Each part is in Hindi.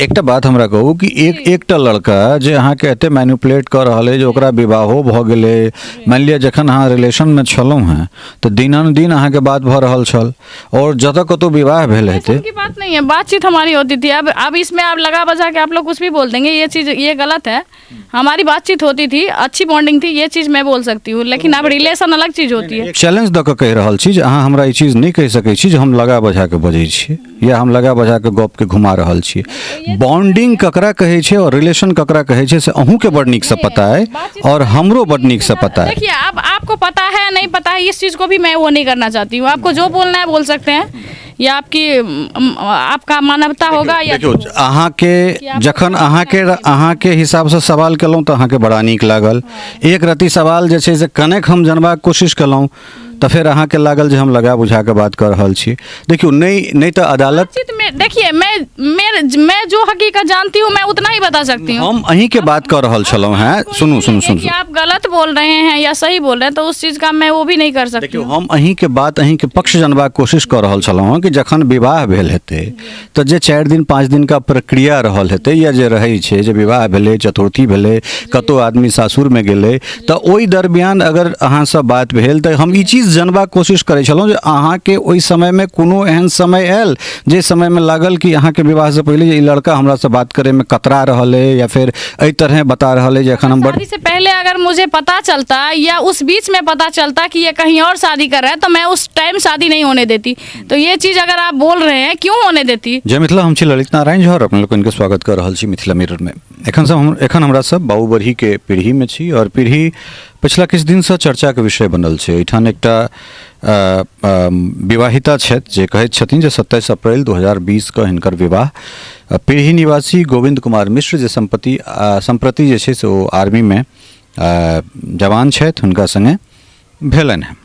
एकटा बात हमरा कहू कि एकटा लड़का जे अहाँके एते मैनिपुलेट कर रहल है, जे ओकरा विवाहो भ गेलै, मान लिअ जखन अहाँ रिलेशन में छलहुँ हैं तो दिनानुदिन अहाँके बात भ रहल छल और जतऽ कतौ विवाह भेल हेतै। की बात नहीं है, बातचीत हमारी होती थी। अब इसमें आप लगा बजा के आप लोग कुछ भी बोल देंगे, ये चीज़ ये गलत है। हमारी बातचीत होती थी, अच्छी बॉन्डिंग थी, ये चीज़ मैं बोल सकती हूँ, लेकिन अब रिलेशन अलग चीज़ होती है। चैलेंज दऽ कऽ कहि रहल छी जे अहाँ हमरा ई चीज नहीं कहि सकै छी जे हम लगा बजा के बजै छी या हम लगा बजा के गप के घुमा रहल छी। बॉन्डिंग ककरा कहै छै और रिलेशन ककरा कहै छै से अहूँ के बड़ नीक से पता है और हमरो बड़ नीक से पता है। देखिए, अब आपको पता है नहीं पता है, इस चीज़ को भी मैं वो नहीं करना चाहती हूँ। आपको जो बोलना है बोल सकते हैं, या आपका मानवता होगा या देखियो अहाँके जखन अहाँके हिसाब से सवाल केलहुँ तऽ अहाँके बड़ा नीक लागल। एक रत्ती सवाल जे छै से कनेक हम जनबाक कोशिश केलहुँ तो फिर अहाँके लागल जे हम लगा बुझा के बात कर रहल छी। देखियो नहीं तो अदालत में देखिए, मैं जो हकीकत जानती हूँ मैं उतना ही बता सकती हूँ। हम अहीं के बात कर रहल छलहुँ हैं। सुनू आप गलत बोल रहे हैं या सही बोल रहे हैं तो उस चीज़ का मैं वो भी नहीं कर सकती। देखियो हम अहीं के बात अहीं के पक्ष जनबाक कोशिश कर रहल छलहुँ हैं कि जखन विवाह भेल हेतै तो जे 4 दिन 5 दिन का प्रक्रिया रहल हेतै या जे रहै छै, जे विवाह भेलै, चतुर्थी भेलै, कतौ आदमी सासुर में गेलै, तो ओहि दरमियान अगर अहाँ से बात भेल तो हम ई चीज जानबाक कोशिश करै छलहुँ जे अहाँके ओहि समय में कोनो एहन समय आयल जे समय में लागल कि अहाँके विवाह से पहले ई लड़का हमरा से बात करे में कतरा रहल है या फिर एहि तरह बता रहल है जे एखन हम शादी से पहले अगर मुझे पता चलता या उस बीच में पता चलता कि ये कहीं और शादी कर रहा है तो मैं उस टाइम शादी नहीं होने देती। तो ये चीज़ अगर आप बोल रहे हैं क्यों होने देती। जय मिथिला, हम छी ललित नारायण झा और अपने लोगन के स्वागत कर रहल छी मिथिला मिरर में। एखन हमरा सब बाबूबरही के पीढ़ी में छी और पीढ़ी पिछला किछु दिन से चर्चा के विषय बनल छै। एठान एकटा विवाहिता छथि जे कहैत छथिन जे 27 अप्रैल 2020 के हिनकर विवाह पीढ़ी निवासी गोविंद कुमार मिश्र जे संप्रति जे छै से ओ आर्मी में जवान छथि, हुनका संगे भेलनि हैं।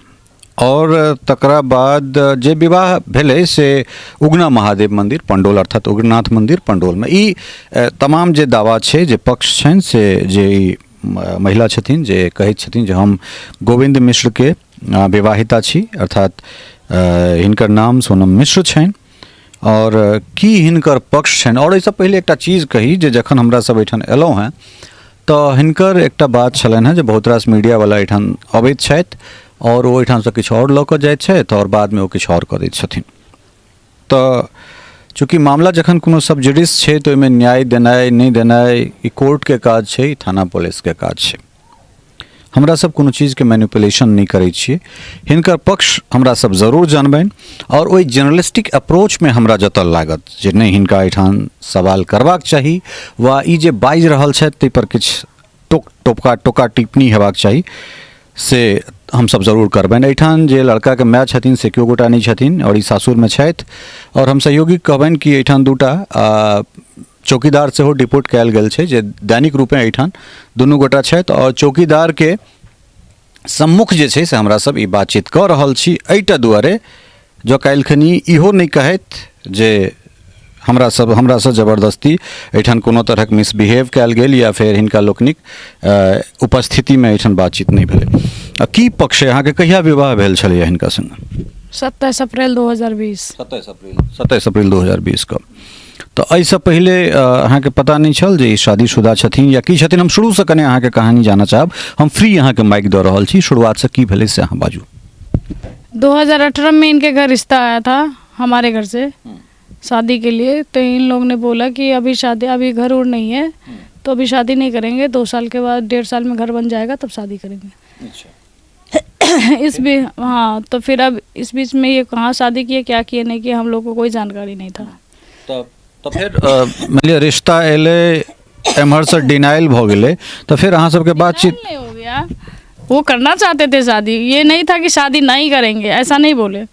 और तकरा बाद जे विवाह भेलै से उगना महादेव मंदिर पंडोल अर्थात उग्रनाथ मंदिर पंडोल में ई तमाम जे दावा छै, जे पक्ष छनि से जे महिला छथिन जे कहैत छथिन जे हम गोविंद मिश्र के विवाहिता छी, अर्थात हिनकर नाम सोनम मिश्र छनि और की हिनकर पक्ष छनि। और एहिसँ पहिले एकटा चीज कही जे जखन हमरा सब एहिठाम एलहुँ हैं तो हिनकर एकटा बात छलनि हैं जे बहुत रास मीडिया वाला एहिठाम अबैत छथि और ओ एहिठाम से किछु और लऽ कऽ जाइत छथि और बाद में ओ किछु और करैत छथिन। तो चूँकि मामला जखन कोनो सब जुडिस छै तो ओहिमे न्याय देनाइ नहीं देनाइ ई कोर्ट के काज छै, ई थाना पुलिस के काज छै। हमरा सब कोनो चीज के मैनिपुलेशन नहीं करै छियै। हिनकर पक्ष हमरा सब जरूर जानबनि और ओहि जर्नलिस्टिक अप्रोच में हमरा जतऽ लागत जे नहीं हिनका एहिठाम सवाल करबाक चाही वा ई जे बाजि रहल छथि ताहि पर किछु टोका टिप्पणी हेबाक चाही से हम सब जरूर करबनि। एहिठाम जे लड़का के माय छथिन से केओ गोटा नहीं छथिन और ई सासुर में छथि और हम सहयोगी कहबनि कि एहिठाम दूटा चौकीदार सेहो डिपोट कयल गेल छै जे दैनिक रूपे एहिठाम दुनू गोटा छथि और चौकीदार के सम्मुख जे छै से हमरा सब ई बातचीत कऽ रहल छी एहिटा दुआरे जो काल्हिखनी इहो नहीं कहैत जे हमरा से जबरदस्ती एहिठाम कोनो तरहक मिसबिहेव कयल गेल या फिर हिनका लोकनिक उपस्थिति में एहिठाम बातचीत नहीं भेलै। की पक्ष है अहाँके कहिया विवाह भेल छलैया हिनका संगे? 27 अप्रैल 2020। 27 अप्रैल 2020 का। तो एहिसँ पहिले अहाँके पता नहीं छल जे ई शादीशुदा छथिन या की छथिन? हम शुरू से कने अहाँके कहानी जाना चाहब। हम फ्री अहाँके माइक दऽ रहल छी, शुरुआत से की भेलै से अहाँ बाजू। 2018 में इनके घर रिश्ता आया था हमारे घर से शादी के लिए। तो इन लोगों ने बोला कि अभी घर उड़ नहीं है तो अभी शादी नहीं करेंगे, 2 साल के बाद 1.5 साल में घर बन जाएगा तब शादी करेंगे। अच्छा। हाँ, तो फिर अब इस बीच में ये कहाँ शादी किए क्या किए नहीं किए हम लोग को कोई जानकारी नहीं था। तो फिर मतलब रिश्ता एले एम्हर से डिनाइल भ गेले तो फिर अहाँ सबके बातचीत नहीं हो गया। वो करना चाहते थे शादी, ये नहीं था कि शादी नहीं करेंगे, ऐसा नहीं बोले।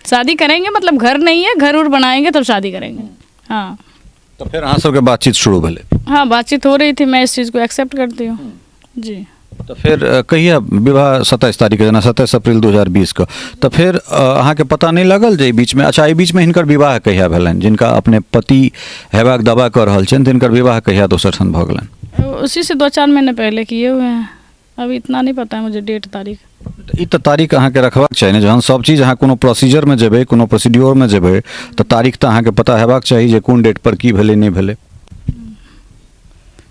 शादी करेंगे मतलब घर नहीं है, घर उड़ बनाएंगे तब शादी करेंगे। हाँ, तो फिर अहाँ सबके बातचीत शुरू भेले? हाँ, बातचीत हो रही थी, मैं इस चीज़ को एक्सेप्ट करती हूँ जी। तो फिर कहिया विवाह 27 तारीख जना 27 अप्रैल 2020 का। तो फिर अहाँ के पता नहीं लगल जे बीच में अच्छा ई बीच में हिनकर विवाह कहिया भेलनि? जिनका अपने पति हेबाक दावा कर रहल छनि तिनकर विवाह कहिया दोसर ठाम भऽ गेलनि? उसी से 2-4 महीने पहले किए हुए हैं, अभी इतना नहीं पता है मुझे डेट तारीख। ई तो तारीख अहाँ के रखबाक चाहिए ने, जहन सब चीज अहाँ कोनो प्रोसीजर में जेबै कोनो प्रोसीड्योर में जेबै तो तारीख तो अहाँ के पता हेबाक चाहिए जे कोन डेट पर की भेलै नहीं भेलै।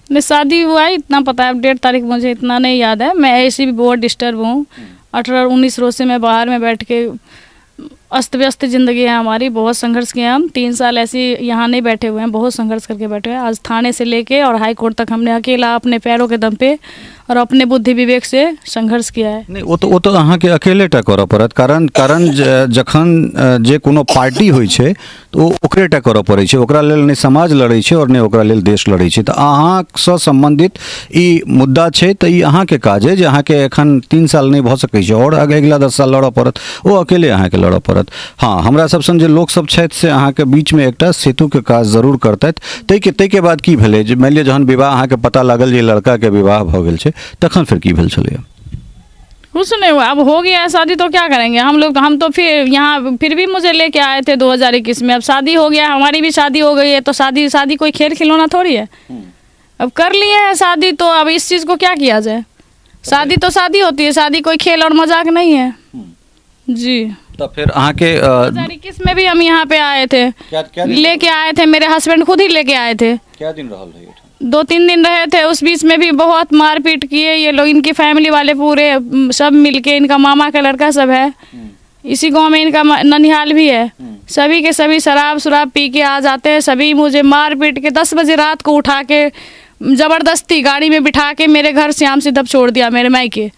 नहीं, शादी हुआ है इतना पता है, अब डेट तारीख मुझे इतना नहीं याद है। मैं ऐसी भी बहुत डिस्टर्ब हूँ। 18-19 रोज से मैं बाहर में बैठ के, अस्त व्यस्त ज़िंदगी है हमारी, बहुत संघर्ष किए हम। 3 साल ऐसे यहाँ नहीं बैठे हुए हैं, बहुत संघर्ष करके बैठे हुए हैं। आज थाने से लेके और हाई कोर्ट तक हमने अकेला अपने पैरों के दम पे और अपने बुद्धि विवेक से संघर्ष किया है। नहीं, वो तो अहाँके अकेलेटा करऽ पड़त, कारण जखन जे कोनो पार्टी होइ छै तो ओकरेटा करऽ पड़ै छै, ओकरा लेल नहि समाज लड़ै छै और नहि ओकरा लेल देश लड़ै छै। तऽ अहाँसँ सम्बन्धित ई मुद्दा छै तऽ ई अहाँके काज है जे अहाँके एखन 3 साल नहि भऽ सकै छै और अगिला 10 साल लड़ऽ पड़त, ओ अकेले अहाँके लड़ऽ पड़त। हाँ, हमरा सब सन जे लोक सब छथि से अहाँके बीचमे एकटा सेतुके काज जरूर करतथि। ताहिके बाद की भेलै, जे मानि लिअ जहन विवाह अहाँके पता लागल जे लड़काके विवाह भऽ गेल छै, तखन फिर की भेल छलैया? कुछ नहीं हुआ, अब हो गया है शादी तो क्या करेंगे हम लोग। हम तो फिर यहाँ फिर भी मुझे लेके आए थे 2021 में। अब शादी हो गया, हमारी भी शादी हो गई है, तो शादी कोई खेल खिलौना थोड़ी है। अब कर लिए हैं शादी, तो अब इस चीज़ को क्या किया जाए। शादी तो शादी होती है, शादी कोई खेल और मजाक नहीं है जी। तो फिर अहाँके 2021 में भी हम यहाँ पे आए थे, लेके आए थे, मेरे हस्बैंड खुद ही लेके आए थे। क्या दिन रहल है? 2-3 दिन रहे थे। उस बीच में भी बहुत मारपीट किए ये लोग, इनकी फैमिली वाले पूरे सब मिलके, इनका मामा का लड़का सब है, इसी गांव में इनका ननिहाल भी है। सभी के सभी शराब पी के आ जाते हैं। सभी मुझे मार पीट के 10 बजे रात को उठा के ज़बरदस्ती गाड़ी में बिठा के मेरे घर श्याम सिद्धप छोड़ दिया, मेरे मायके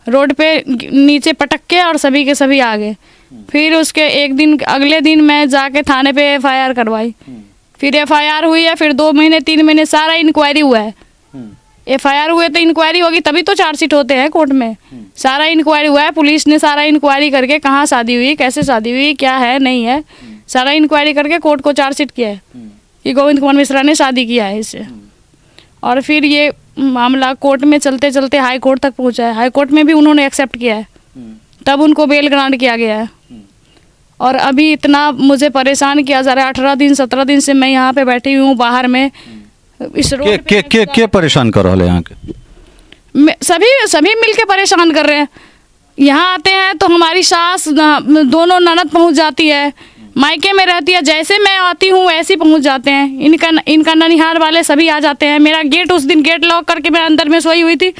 रोड पे नीचे पटक के, और सभी के सभी आ गए। फिर उसके अगले दिन मैं जाके थाने पे FIR करवाई। फिर FIR हुई है, फिर 2 महीने 3 महीने सारा इंक्वायरी हुआ है। FIR हुए तो इंक्वायरी होगी तभी तो चार्जशीट होते हैं कोर्ट में। सारा इंक्वायरी हुआ है, पुलिस ने सारा इंक्वायरी करके कहाँ शादी हुई, कैसे शादी हुई, क्या है नहीं है, सारा इंक्वायरी करके कोर्ट को चार्जशीट किया है कि गोविंद कुमार मिश्रा ने शादी किया है इससे। और फिर ये मामला कोर्ट में चलते चलते हाई कोर्ट तक पहुँचा है। हाई कोर्ट में भी उन्होंने एक्सेप्ट किया है, तब उनको बेल ग्रांट किया गया है। और अभी इतना मुझे परेशान किया जा रहा है, 18 दिन 17 दिन से मैं यहाँ पे बैठी हुई हूँ बाहर में इस रोड पे। के परेशान कर रहे हैं यहाँ के? सभी मिलके परेशान कर रहे हैं। यहाँ आते हैं तो हमारी सास दोनों ननद पहुँच जाती है, मायके में रहती है, जैसे मैं आती हूँ वैसे ही पहुँच जाते हैं। इनका ननिहाल वाले सभी आ जाते हैं। मेरा गेट, उस दिन गेट लॉक करके मैं अंदर में सोई हुई थी,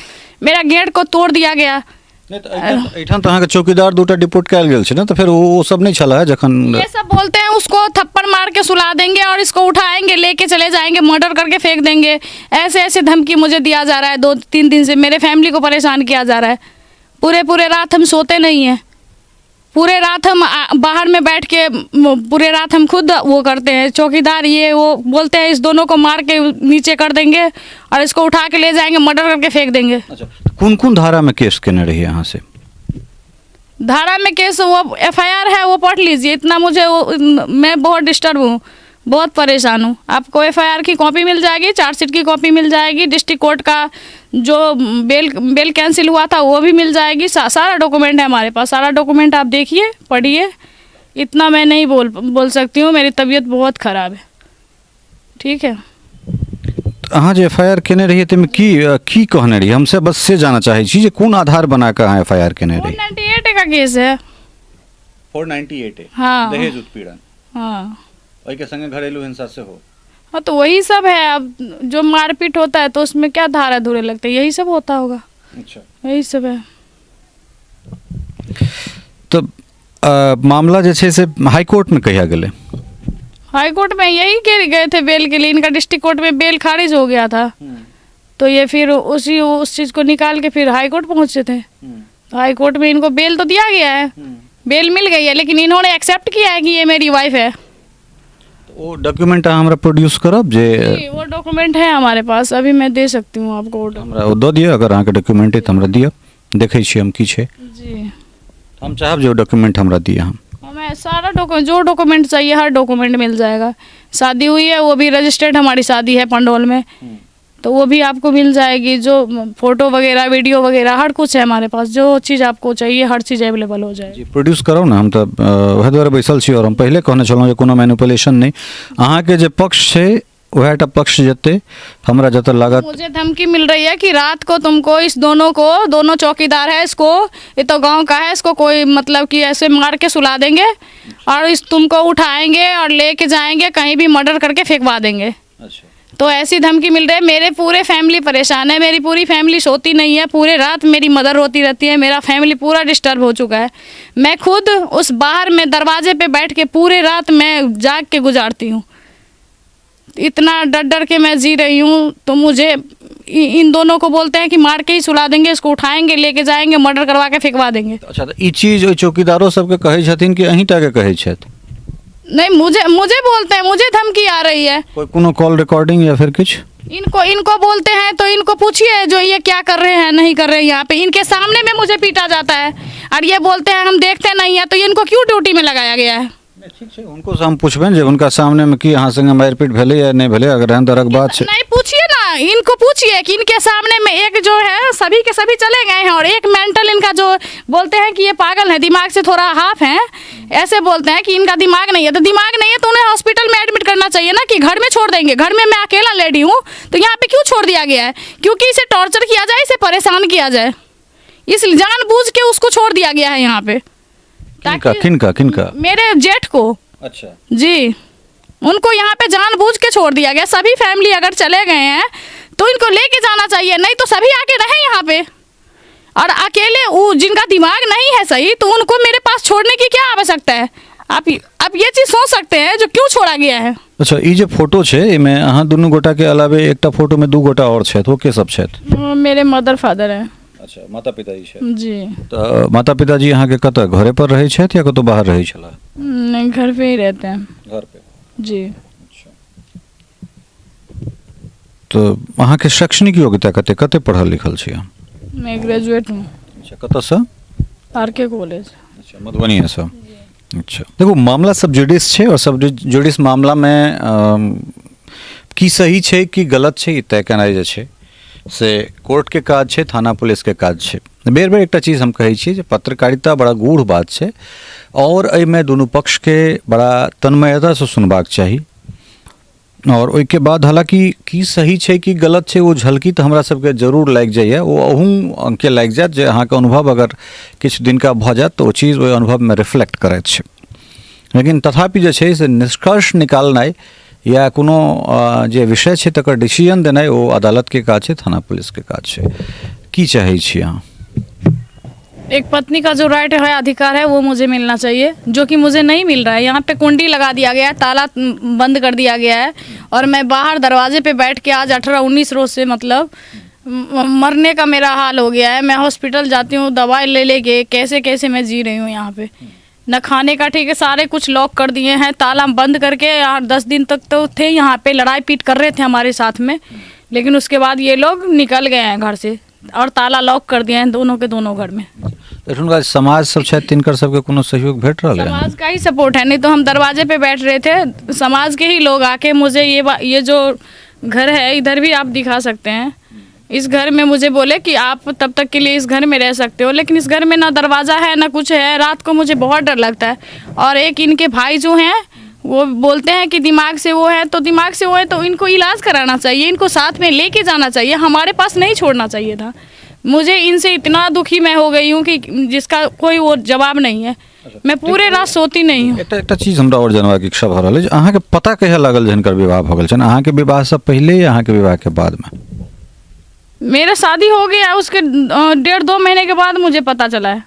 मेरा गेट को तोड़ दिया गया। एठान तो अहाँके चौकीदार 2टा डिपोर्ट कयल गेल छै ना, तो फिर वो सब नहीं चला है जखन ये सब बोलते हैं उसको थप्पड़ मार के सुला देंगे और इसको उठाएंगे लेके चले जाएंगे, मर्डर करके फेंक देंगे। ऐसे धमकी मुझे दिया जा रहा है। 2-3 दिन से मेरे फैमिली को परेशान किया जा रहा है। पूरे रात हम सोते नहीं हैं, पूरे रात हम बाहर में बैठ के पूरे रात हम खुद वो करते हैं। चौकीदार ये वो बोलते हैं इस दोनों को मार के नीचे कर देंगे और इसको उठा के ले जाएंगे, मर्डर करके फेंक देंगे। अच्छा, कौन धारा में केस केने रही यहाँ से? धारा में केस वो FIR है, वो पढ़ लीजिए। इतना मुझे मैं बहुत डिस्टर्ब हूँ, बहुत परेशान हूँ। आपको FIR की कॉपी मिल जाएगी, चार्जशीट की कॉपी मिल जाएगी, डिस्ट्रिक्ट कोर्ट का जो बेल कैंसिल हुआ था वो भी मिल जाएगी। सारा डॉक्यूमेंट है हमारे पास, सारा डॉक्यूमेंट आप देखिए, पढ़िए। इतना मैं नहीं बोल सकती हूँ, मेरी तबीयत बहुत ख़राब है। ठीक है, अहाँ जे FIR केने रहिए तैमे की कहने रही? हमसे बस से जाना चाहे छी जे कोन आधार बना के अहाँ FIR केने रही? 498 का केस है। 498 है? हाँ, दहेज उत्पीड़न। हाँ, ओई के संगे घरेलू हिंसा से हो। हाँ, तो वही सब है। अब जो मारपीट होता है तो उसमें क्या धारा धूरे लगते हैं, यही सब होता होगा। अच्छा, यही सब है। तो मामला जे छै से हाई कोर्ट में कहिया गेले? हाई कोर्ट में यही के गए थे बेल के लिए। इनका डिस्ट्रिक्ट कोर्ट में बेल खारिज हो गया था, तो ये फिर उस चीज़ को निकाल के फिर हाई कोर्ट पहुँचे थे। हाई कोर्ट में इनको बेल तो दिया गया है, बेल मिल गई है, लेकिन इन्होंने एक्सेप्ट किया है कि ये मेरी वाइफ है। वो डॉक्यूमेंट हमरा प्रोड्यूस करब जे? वो डॉक्यूमेंट है हमारे पास, अभी मैं दे सकती हूँ आपको। हमरा वो दो दिया, अगर अहाँके डॉक्यूमेंट है तो हमरा दिया, देखै छी हम की छै जी। हम चाहब जो डॉक्यूमेंट हमरा दिया। हम हमें सारा डॉक्यूमेंट, जो डॉक्यूमेंट चाहिए हर डॉक्यूमेंट मिल जाएगा। शादी हुई है, वो भी रजिस्टर्ड हमारी शादी है पंडोल में, तो वो भी आपको मिल जाएगी। जो फोटो वगैरह, वीडियो वगैरह, हर कुछ है हमारे पास। जो चीज़ आपको चाहिए हर चीज़ अवेलेबल हो जाएगी। प्रोड्यूस करो ना, हम तो वह द्वारा बैसल छी। और हम पहले कहने चलूँ कोनो मैनिपुलेशन नहीं। अहाँके जे पक्ष है वहटा पक्ष जते हमरा जते लागत। मुझे धमकी मिल रही है कि रात को तुमको इस दोनों चौकीदार है, इसको ये तो गांव का है, इसको कोई मतलब कि ऐसे मार के सुला देंगे और तुमको उठाएंगे और लेके जाएंगे, कहीं भी मर्डर करके फेंकवा देंगे। तो ऐसी धमकी मिल रही है। मेरे पूरे फैमिली परेशान है, मेरी पूरी फैमिली सोती नहीं है, पूरे रात मेरी मदर रोती रहती है, मेरा फैमिली पूरा डिस्टर्ब हो चुका है। मैं खुद उस बाहर में दरवाजे पे बैठ के पूरे रात मैं जाग के गुजारती हूँ, इतना डर डर के मैं जी रही हूँ। तो मुझे इन दोनों को बोलते हैं कि मार के ही सुला देंगे, इसको उठाएंगे, लेके जाएंगे, मर्डर करवा के फेंकवा देंगे। अच्छा, तो ई चीज ओइ चौकीदारो सबके कहै छथिन कि अहीं टा के कहै छथि? नहीं, मुझे बोलते हैं, मुझे धमकी आ रही है। कोई कोनो कॉल रिकॉर्डिंग या फिर कुछ? इनको बोलते हैं तो इनको पूछिए जो ये क्या कर रहे हैं नहीं कर रहे हैं। यहाँ पे इनके सामने में मुझे पीटा जाता है और ये बोलते हैं हम देखते नहीं है। तो इनको क्यों ड्यूटी में लगाया गया है? ठीक है, उनको से हम पूछबेन जे उनका सामने में कि अहाँ संगे मारपीट भेलै या नहीं भेलै, अगर अंदरक बात छै। नहीं, पूछिए ना, इनको पूछिए कि इनके सामने में एक जो है सभी के सभी चले गए हैं और एक मेंटल इनका जो बोलते हैं कि ये पागल है, दिमाग से थोड़ा हाफ है, ऐसे बोलते हैं कि इनका दिमाग नहीं है। तो दिमाग नहीं है तो उन्हें हॉस्पिटल में एडमिट करना चाहिए ना, कि घर में छोड़ देंगे? घर में मैं अकेला लेडी हूँ तो यहाँ पे क्यों छोड़ दिया गया है? क्योंकि इसे टॉर्चर किया जाए, इसे परेशान किया जाए, इसलिए जानबूझ के उसको छोड़ दिया गया है यहाँ पे। किनका? मेरे जेठ को। अच्छा जी, उनको यहाँ पे जानबूझ के छोड़ दिया गया। सभी फैमिली अगर चले गए हैं तो इनको लेके जाना चाहिए, नहीं तो सभी आके रहे यहाँ पे। और अकेले जिनका दिमाग नहीं है सही तो उनको मेरे पास छोड़ने की क्या आवश्यकता है? आप ये चीज सोच सकते हैं जो क्यों छोड़ा गया है। अच्छा, ई जे फोटो छै एमे अहाँ दुनू गोटा के अलावे एकटा फोटो में दू गोटा और छथि, वो के सब छथि? मेरे मदर फादर है। अच्छा, माता पिताजी छथि जी। तो माता पिताजी अहाँ के कतऽ घरे पर रहै छथि या कतौ बाहर रहै छला? नहीं, घर पे ही रहते हैं। घर पे? जी। अच्छा, तो अहाँ के शैक्षणिक योग्यता कते पढ़ल लिखल छी अहाँ? मैं ग्रेजुएट हूँ। अच्छा, कतऽ से? RK college. अच्छा, मधुबनी से। अच्छा, देखो मामला सब जुडिस छै और सब जुडिस मामला में की सही छै कि गलत छै ई तय केनाइ जे छै से कोर्ट के काज छै, थाना पुलिस के काज छै। बेर बेर एकटा चीज हम कहै छी जे पत्रकारिता बड़ा गूढ़ बात छै और एहिमे दुनू पक्ष के बड़ा तन्मयता से सुनबाक चाही। और ओहिके बाद हालांकि की सही छै कि गलत छै वो झलकी तो हमरा सबके जरूर लागि जाइए, वो अहूँ के लागि जायत जे अहाँके अनुभव अगर किछु दिनका भऽ जायत तो ओ चीज ओहि अनुभवमे रिफ्लेक्ट करैत छै। लेकिन तथापि जे छै से निष्कर्ष निकालनाइ या कोनो जे विषय छै तकर डिसीजन देनाइ ओ अदालत के काज छै, थाना पुलिस के काज छै। की चाहै छी अहाँ? एक पत्नी का जो राइट है, अधिकार है, वो मुझे मिलना चाहिए, जो कि मुझे नहीं मिल रहा है। यहाँ पे कुंडी लगा दिया गया है, ताला बंद कर दिया गया है और मैं बाहर दरवाजे पे बैठ के आज 18-19 रोज से मतलब मरने का मेरा हाल हो गया है। मैं हॉस्पिटल जाती हूँ दवाई ले लेके, कैसे कैसे मैं जी रही हूँ यहाँ पे। न खाने का ठीक है, सारे कुछ लॉक कर दिए हैं, ताला बंद करके। 10 दिन तक तो थे यहाँ पे, लड़ाई पीट कर रहे थे हमारे साथ में, लेकिन उसके बाद ये लोग निकल गए हैं घर से और ताला लॉक कर दिए हैं दोनों के दोनों घर में। एठुनका समाज सब छै तिनकर सबके कोनो सहयोग भेट रहल है? समाज का ही सपोर्ट है, नहीं तो हम दरवाजे पे बैठ रहे थे, समाज के ही लोग आके मुझे ये जो घर है इधर भी आप दिखा सकते हैं, इस घर में मुझे बोले कि आप तब तक के लिए इस घर में रह सकते हो, लेकिन इस घर में ना दरवाज़ा है ना कुछ है। रात को मुझे बहुत डर लगता है। और एक इनके भाई जो हैं वो बोलते हैं कि दिमाग से वो है, तो दिमाग से वो है तो इनको इलाज कराना चाहिए, इनको साथ में लेके जाना चाहिए, हमारे पास नहीं छोड़ना चाहिए था। मुझे इनसे इतना दुखी मैं हो गई हूँ कि जिसका कोई वो जवाब नहीं है। मैं पूरे रात सोती नहीं हूँ। एकटा चीज हमरा और जानबाक इच्छा भऽ रहल अछि, अहाँके पता कहिया लागल जिनकर विवाह भऽ गेल छनि? अहाँके विवाह से पहले या अहाँके विवाह के बाद में? मेरा शादी हो गया, उसके 1.5-2 महीने के बाद मुझे पता चला है।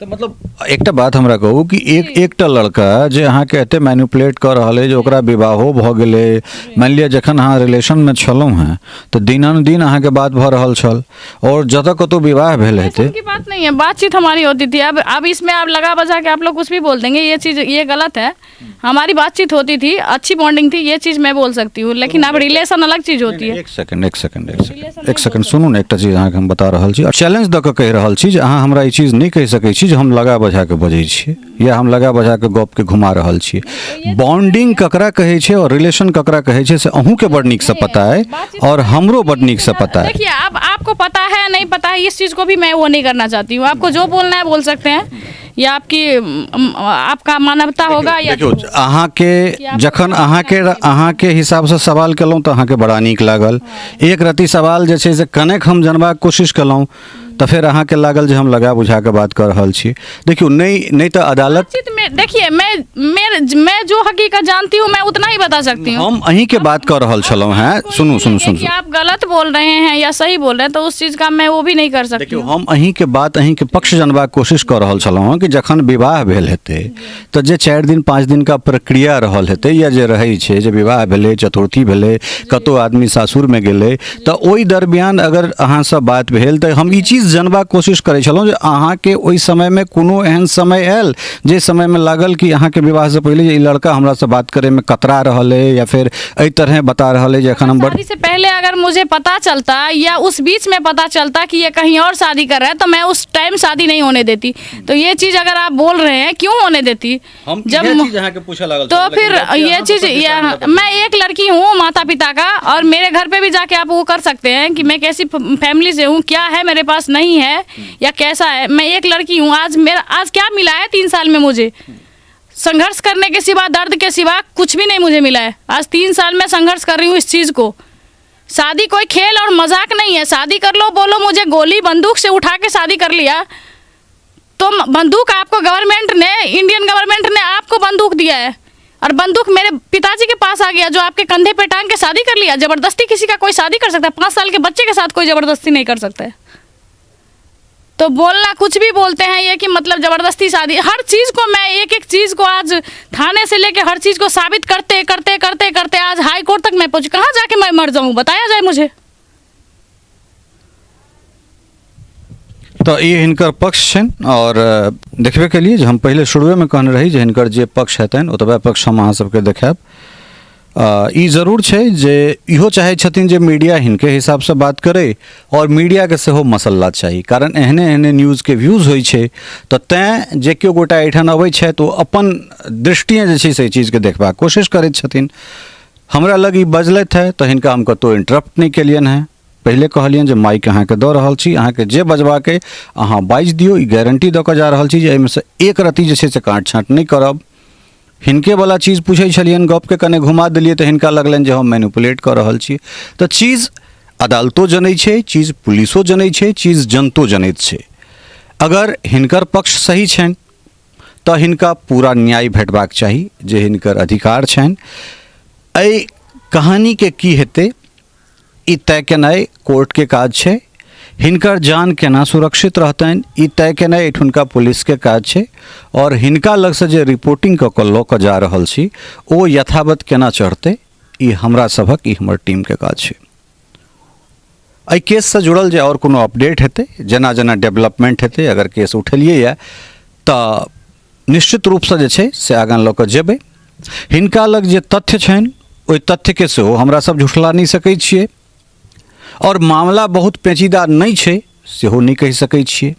तो मतलब एकटा बात हमरा कहू कि एकटा लड़का जे अहाँके एते मैनिपुलेट कर रहल है, जे ओकरा विवाहो भऽ गेलै, मान लिअ जखन अहाँ रिलेशन में छलहुँ हैं तो दिनानुदिन अहाँके बात भऽ रहल छल और जतऽ कतौ विवाह भेल हेतै। की बात नहीं है, बातचीत हमारी होती थी। अब इसमें आप लगा बजा के आप लोग कुछ भी बोल देंगे, ये चीज़ ये गलत है। हमारी बातचीत होती थी, अच्छी बॉन्डिंग थी, ये चीज़ मैं बोल सकती हूँ, लेकिन अब रिलेशन अलग चीज़ होती है। एक सेकंड सुनू ने, एकटा चीज अहाँके हम बता रहल छी, चैलेंज दऽ कऽ कहि रहल छी जे अहाँ हमरा ई चीज नहीं कहि सकै छी जे हम लगा बजा के बजै छियै या हम लगा बजा के गप के घुमा रहल छियै। बॉन्डिंग ककरा कहै छै और रिलेशन ककरा कहै छै से अहूँ के बड़ नीक से पता है और हमरो बड़ नीक से पता है। देखिए, अब आपको पता है नहीं पता है, इस चीज़ को भी मैं वो नहीं करना चाहती हूँ। आपको जो बोलना है बोल सकते हैं, या आपका मानवता होगा या अहाँके जखन अहाँके हिसाब से सवाल केलहुँ तऽ अहाँके बड़ा नीक लागल। एक रत्ती सवाल जे छै से कनेक हम जानबाक कोशिश केलहुँ तो फिर अहाँके लागल जे हम लगा बुझा के बात कर रहल छी। देखियो नहीं तो अदालत में देखिए, मैं मैं जो हकीकत जानती हूँ मैं उतना ही बता सकती हूँ। हम अहीं के बात कर रहल छलहुँ हैं, सुनू सुनू कि सुनू। आप गलत बोल रहे हैं या सही बोल रहे हैं तो उस चीज का मैं वो भी नहीं कर सकती देखियो, हूँ। हम अहीं के बात अहीं के पक्ष जानबाक कोशिश कर रहल छलहुँ कि जखन विवाह भेल हेतै तऽ जे 4 दिन 5 दिन का प्रक्रिया रहल हेतै या जे रहै छै, जे विवाह भेलै, चतुर्थी भेलै, कतौ आदमी सासुर में गेलै, तऽ ओहि दरमियान अगर अहाँ से बात भेल तऽ हम ई चीज जानबाक कोशिश करै छलहुँ जे अहाँ के ओहि समय में कोनो एहन समय आयल जे समय में लागल कि अहाँ के विवाह से पहले जे ई लड़का हमरा से बात करे में कतरा रहल है या फिर एहि तरह बता रहल है जे एखन हम शादी से पहले अगर मुझे पता चलता या उस बीच में पता चलता कि ये कहीं और शादी कर रहा है तो मैं उस टाइम शादी नहीं होने देती। तो ये चीज अगर आप बोल रहे हैं क्यों होने देती? जब तो फिर ये चीज मैं एक लड़की हूँ माता पिता का, और मेरे घर पे भी जाके आप वो कर सकते हैं कि मैं कैसी फैमिली से हूँ, क्या है मेरे पास नहीं है या कैसा है। मैं एक लड़की हूँ। आज क्या मिला है 3 साल में मुझे? संघर्ष करने के सिवा, दर्द के सिवा कुछ भी नहीं मुझे मिला है। आज 3 साल में संघर्ष कर रही हूँ इस चीज को। शादी कोई खेल और मजाक नहीं है। शादी कर लो, बोलो मुझे गोली बंदूक से उठा के शादी कर लिया तो बंदूक आपको गवर्नमेंट ने, इंडियन गवर्नमेंट ने आपको बंदूक दिया है और बंदूक मेरे पिताजी के पास आ गया जो आपके कंधे पे टांग के शादी कर लिया। जबरदस्ती किसी का कोई शादी कर सकता है? 5 साल के बच्चे के साथ कोई जबरदस्ती नहीं कर सकता है। तो बोलना कुछ भी बोलते हैं ये कि मतलब जबरदस्ती शादी, हर चीज को मैं एक एक चीज को आज थाने से लेके हर चीज को साबित करते करते करते करते आज हाई कोर्ट तक मैं पहुंची। कहाँ जाके मैं मर जाऊं, बताया जाए मुझे। तो ये हिनकर पक्ष छन और देखबे के लिए जे हम पहले शुरुए में कहने रही जे हिनकर जे पक्ष हेतन ओतबे पक्ष हम अहाँ सबके देखाब। ई जरूर छै जे इहो चाहे छथिन जे मीडिया हिनके हिसाब से बात करे और मीडिया के सेहो मसल्ला चाहिए, कारण एहने एहने न्यूज़ के व्यूज होइ छै तऽ तैं जे केओ गोटा एहिठाम अबै छै तो अपन दृष्टिए जे छै से चीज के देखबाक कोशिश करैत छथिन। हमरा लग ई बजलथि है तऽ हिनका हम कतौ इंटरप्ट नहीं केलियन है। पहले कहलियन जे माइक अहाँके दऽ रहल छी, अहाँके जे बजबाके अहाँ बाजि दियौ, ई गारंटी दऽ कऽ जा रहल छी जे एहिमे से एक रत्ती जे छै से काट छाँट नहीं करब। हिनके वाला चीज पूछे छलियन, गप के कने घुमा दिलिए तो हिनका लगलन जे हम मैनिपुलेट कर रहल छी। तो चीज अदालतो जनै छै, चीज पुलिसो जनै छै, चीज जनतो जनैत छै। अगर हिनकर पक्ष सही छनि तऽ हिनका पूरा न्याय भेटबाक चाही जे हिनकर अधिकार छनि। एहि कहानी के की हेतै ई तय केनाइ कोर्ट के काज छै। हिनकर जान केना सुरक्षित रहतनि ई तय केनाइ एठुनका पुलिस के काज छै और हिनका लग से जे रिपोर्टिंग कऽ कऽ लऽ कऽ जा रहल छी ओ यथावत केना चढ़तै ई हमरा सभक, ई हमर टीम के काज छै। एहि केस से जुड़ल जे और कोनो अपडेट हेतै, जेना जेना डेवलपमेंट हेतै, अगर केस उठेलिए या तऽ निश्चित रूप से जे छै से आगाँ लऽ कऽ जेबै। हिनका लग जे तथ्य छनि ओहि तथ्य के सेहो हमरा सब झुठला नहि सकै छियै और मामला बहुत पेचीदा नहीं छै सेहो नहीं कहि सकै छियै।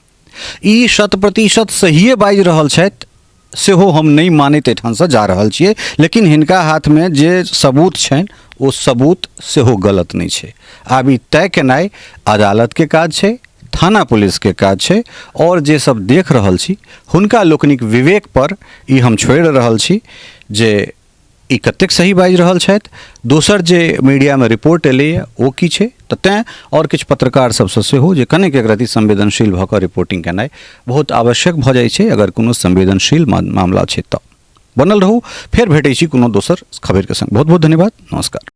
ई 100% सहिए बाजि रहल छथि सेहो हम नहीं मानैत एठाम से जा रहल छियै, लेकिन हिनका हाथ में जे सबूत छनि ओ सबूत सेहो गलत नहीं छै। आब ई तय केनाइ अदालत के काज छै, थाना पुलिस के काज छै और जे सब देख रहल छी हुनका लोकनिक विवेक पर ई हम छोड़ि रहल छी जे ई कतेक सही बाजि रहल छथि। दोसर जे मीडिया में रिपोर्ट एलैए ओ की छै तऽ तैं और किछु पत्रकार सबसँ सेहो जे कनेक एक रत्ती संवेदनशील भऽ कऽ रिपोर्टिंग केनाइ बहुत आवश्यक भऽ जाइ छै अगर कोनो संवेदनशील मामला छै तऽ। बनल रहू, फेर भेटै छी कोनो दोसर खबरि के संग। बहुत बहुत धन्यवाद, नमस्कार।